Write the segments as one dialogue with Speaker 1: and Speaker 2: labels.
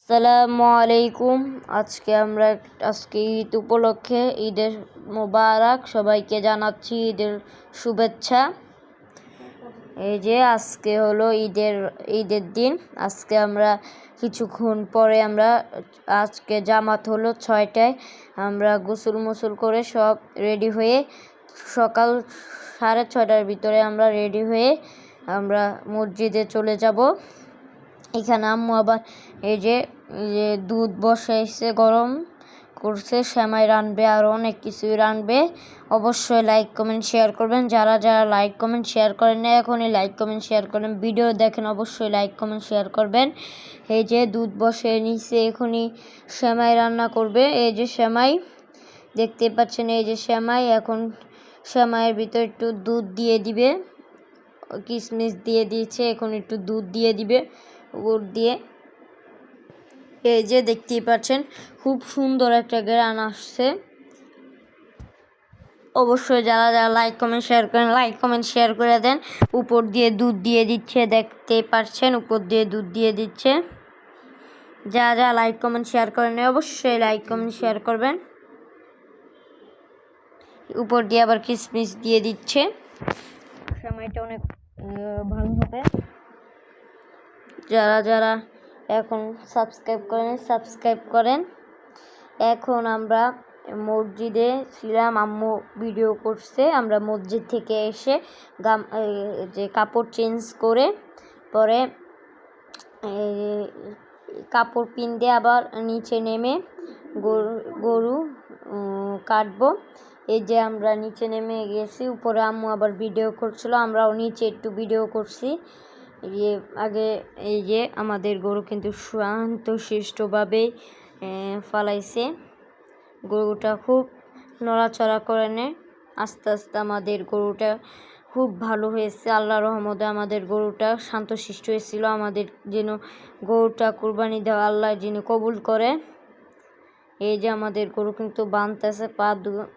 Speaker 1: আসসালামু আলাইকুম। আজকে ঈদ উপলক্ষে ঈদের মোবারক সবাইকে জানাচ্ছি ঈদের শুভেচ্ছা। এই যে আজকে হলো ঈদের দিন। আজকে আমরা কিছুক্ষণ পরে আজকে জামাত হলো 6টায়। আমরা গোসল করে সব রেডি হয়ে সকাল 6:30টার ভিতরে আমরা রেডি হয়ে আমরা মসজিদে চলে যাব। এখানে আম্মু আবার এই যে দুধ বসাইছে, গরম করছে, সেমাই রানবে, আরও অনেক কিছুই রানবে। অবশ্যই লাইক কমেন্ট শেয়ার করবেন। যারা লাইক কমেন্ট শেয়ার করেন না এখনই লাইক কমেন্ট শেয়ার করেন। ভিডিও দেখেন অবশ্যই লাইক কমেন্ট শেয়ার করবেন। এই যে দুধ বসে নিচে এখনই সেমাই রান্না করবে। এই যে সেমাই দেখতে পাচ্ছেন, এই যে সেমাই। এখন সেমাইয়ের ভিতর একটু দুধ দিয়ে দিবে, কিশমিশ দিয়ে দিয়েছে, এখন একটু দুধ দিয়ে দিবে গুড় দিয়ে। এই যে দেখতেই পাচ্ছেন খুব সুন্দর একটা ঘ্রাণ আসছে। অবশ্যই যারা লাইক কমেন্ট শেয়ার করেন লাইক কমেন্ট শেয়ার করে দেন। উপর দিয়ে দুধ দিয়ে দিচ্ছে, দেখতেই পাচ্ছেন উপর দিয়ে দুধ দিয়ে দিচ্ছে। যারা লাইক কমেন্ট শেয়ার করেন অবশ্যই লাইক কমেন্ট শেয়ার করবেন। উপর দিয়ে আবার কিশমিশ দিয়ে দিচ্ছে। সময়টা অনেক ভালো হবে। যারা এখন সাবস্ক্রাইব করেন। এখন আমরা মসজিদে ছিলাম, আম্মু ভিডিও করছে। আমরা মসজিদ থেকে এসে যে কাপড় চেঞ্জ করে পরে কাপড় পিন আবার নিচে নেমে গরু কাটবো। এই যে আমরা নিচে নেমে গেছি, উপরে আম্মু আবার ভিডিও করছিল, আমরাও নিচে একটু ভিডিও করছি। আগে এই যে আমাদের গরু কিন্তু শান্তশিষ্টভাবে ফালাইছে। গরুটা খুব নড়াচড়া করে নেয়। আস্তে আস্তে আমাদের গরুটা খুব ভালো হয়েছে। আল্লাহর রহমতে আমাদের গরুটা শান্তশিষ্ট হয়েছিল। আমাদের যেন গরুটা কুরবানি দেওয়া আল্লাহ যেন কবুল করে। এই যে আমাদের গরু কিন্তু বাঁধতেছে,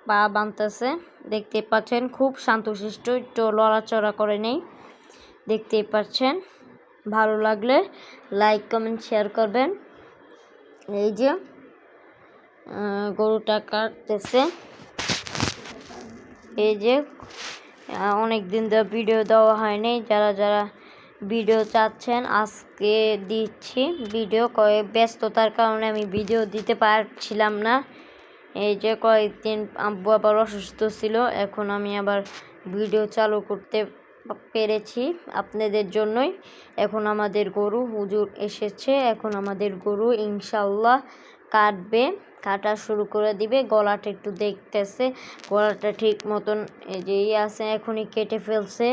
Speaker 1: পা বাঁধতেছে, দেখতে পাচ্ছেন খুব শান্তশিষ্ট, একটু লড়াচড়া করে নেই, দেখতেই পাচ্ছেন। ভালো লাগলে লাইক কমেন্ট শেয়ার করবেন। এই যে গরুটা কাটতেছে। এই যে অনেক দিন ধরে ভিডিও দেওয়া হয়নি। যারা ভিডিও চাচ্ছেন আজকে দিচ্ছি ভিডিও। ব্যস্ততার কারণে আমি ভিডিও দিতে পারছিলাম না। এই যে কয়েকদিন আব্বু আবার অসুস্থ ছিল, এখন আমি আবার ভিডিও চালু করতে পেরেছি আপনাদের জন্যই। এখন আমাদের গরু হুজুর এসেছে, এখন আমাদের গরু ইনশাআল্লাহ কাটা শুরু করে দিবে। গলাটা একটু দেখতেছে, গলাটা ঠিক মতন এই যে আছে, এখনই কেটে ফেলছে।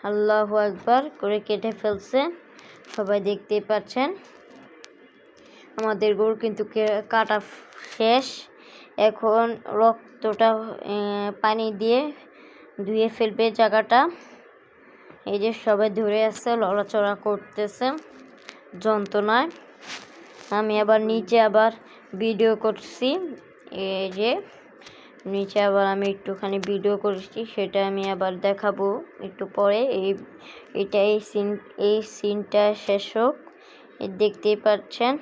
Speaker 1: আল্লাহু আকবার করে কেটে ফেলছে, সবাই দেখতেই পাচ্ছেন। আমাদের গরু কিন্তু কাটা শেষ। এখন রক্তটা পানি দিয়ে ধুয়ে ফেলবে জায়গাটা। এই যে সবাই ধরে আছে, লড়াচড়া করতেছে যন্ত্রণায়। আমি আবার নিচে ভিডিও করছি। এই যে নিচে আবার আমি একটুখানি ভিডিও করছি, সেটা আমি আবার দেখাবো একটু পরে। এই সিনটা শেষ হোক। দেখতেই পাচ্ছেন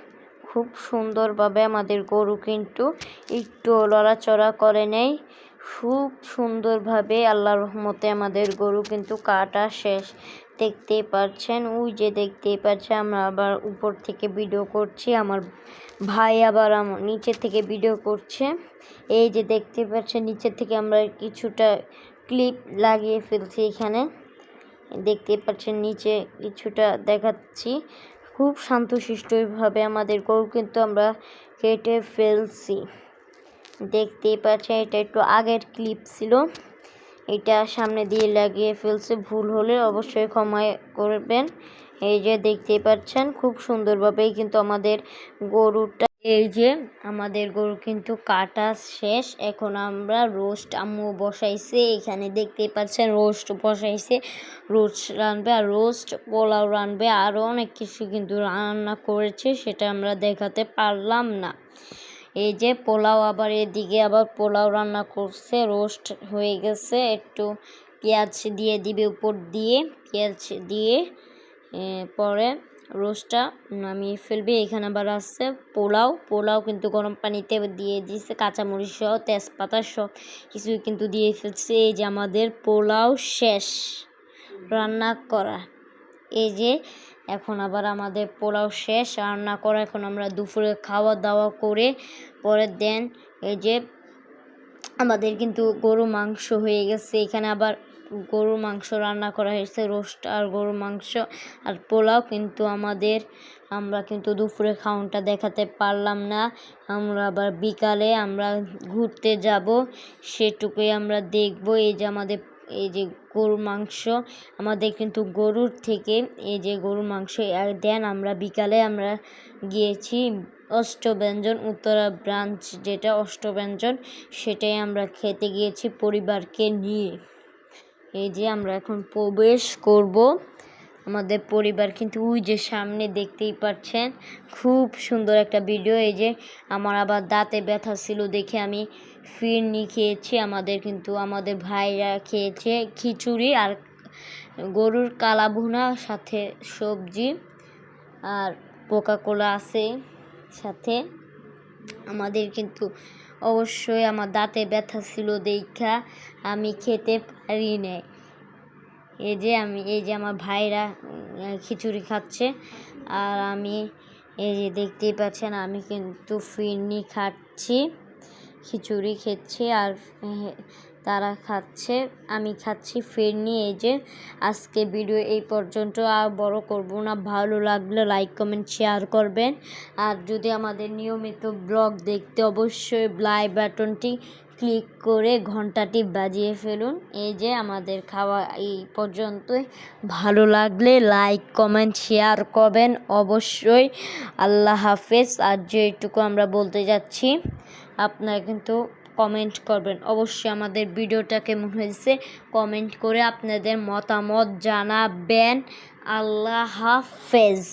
Speaker 1: খুব সুন্দরভাবে আমাদের গরু কিন্তু একটু লড়াচড়া করে নেই। খুব সুন্দরভাবে আল্লাহর রহমতে আমাদের গরু কিন্তু কাটা শেষ, দেখতেই পাচ্ছেন। ওই যে দেখতেই পাচ্ছেন, আমরা আবার উপর থেকে ভিডিও করছি, আমার ভাই আবার নিচে থেকে ভিডিও করছে। এই যে দেখতে পাচ্ছেন নিচে থেকে আমরা কিছুটা ক্লিপ লাগিয়ে ফেলছি। এখানে দেখতে পাচ্ছেন নিচে কিছুটা দেখাচ্ছি। খুব শান্তশিষ্টভাবে আমাদের গরু কিন্তু আমরা কেটে ফেলছি, দেখতেই পাচ্ছেন। এটা একটু আগের ক্লিপ ছিল, এটা সামনে দিয়ে লাগিয়ে ফেলছে। ভুল হলে অবশ্যই ক্ষমা করবেন। এই যে দেখতেই পাচ্ছেন খুব সুন্দরভাবেই কিন্তু আমাদের গরুটা, এই যে আমাদের গরু কিন্তু কাটা শেষ। এখন আমরা রোস্ট আম্মু বসাইছে, এখানে দেখতেই পাচ্ছেন রোস্ট বসাইছে। রোস্ট রানবে, আর পোলাও রানবে, আরও অনেক কিছু কিন্তু রান্না করেছে, সেটা আমরা দেখাতে পারলাম না। এই যে পোলাও, আবার এদিকে আবার পোলাও রান্না করছে, রোস্ট হয়ে গেছে। একটু পেঁয়াজ দিয়ে দিবে উপর দিয়ে, পেঁয়াজ দিয়ে পরে রোস্টটা নামিয়ে ফেলবে। এখানে আবার আছে পোলাও কিন্তু গরম পানিতে দিয়ে দিয়েছে, কাঁচামরিচ সহ তেজপাতা সব কিছুই কিন্তু দিয়ে ফেলছে। এই যে আমাদের পোলাও শেষ রান্না করা। এই যে এখন আবার আমাদের পোলাও শেষ রান্না করা। এখন আমরা দুপুরে খাওয়া দাওয়া করে পরে দেন এই যে আমাদের কিন্তু গরু মাংস হয়ে গেছে। এখানে আবার গরু মাংস রান্না করা হয়েছে, রোস্ট আর গরু মাংস আর পোলাও। কিন্তু আমরা কিন্তু দুপুরে খাওয়াটা দেখাতে পারলাম না। আমরা আবার বিকালে আমরা ঘুরতে যাব, সেটুকুই আমরা দেখব। এই যে গরুর মাংস আমাদের কিন্তু গরুর থেকে এই যে গরুর মাংস দেন। আমরা বিকালে আমরা গিয়েছি অষ্টব্যঞ্জন উত্তরা ব্রাঞ্চ, যেটা অষ্টব্যঞ্জন, সেটাই আমরা খেতে গিয়েছি পরিবারকে নিয়ে। এই যে আমরা এখন প্রবেশ করব আমাদের পরিবার কিন্তু ওই যে সামনে দেখতেই পাচ্ছেন। খুব সুন্দর একটা ভিডিও। এই যে আমার আবার দাঁতে ব্যথা ছিল দেখে আমি ফিরনি খেয়েছি। আমাদের ভাইরা খেয়েছে খিচুড়ি আর গরুর কালা ভুনা, সাথে সবজি আর কোকা-কোলা আছে সাথে। আমাদের কিন্তু অবশ্যই আমার দাঁতে ব্যথা ছিল দেখা আমি খেতে পারি না। এই যে আমার ভাইরা খিচুড়ি খাচ্ছে আর আমি এই যে দেখতেই পাচ্ছেন আমি কিন্তু ফিরনি খাচ্ছি, খিচুড়ি খেচ্ছি আর তারা খাচ্ছে, আমি খাচ্ছি ফিরনি। এই যে আজকে ভিডিও এই পর্যন্ত, আর বড় করব না। ভালো লাগলে লাইক কমেন্ট শেয়ার করবেন। আর যদি আমাদের নিয়মিত ব্লগ দেখতে অবশ্যই বেল বাটনটি ক্লিক করে ঘন্টাটি বাজিয়ে ফেলুন। এই যে আমাদের খাওয়া এই পর্যন্তই। ভালো লাগলে লাইক কমেন্ট শেয়ার করবেন অবশ্যই। আল্লাহ হাফেজ। আর যেটুকু আমরা বলতে যাচ্ছি আপনারা কিন্তু কমেন্ট করবেন অবশ্যই। আমাদের ভিডিওটা কেমন হয়েছে কমেন্ট করে আপনাদের মতামত জানাবেন। আল্লাহ হাফেজ।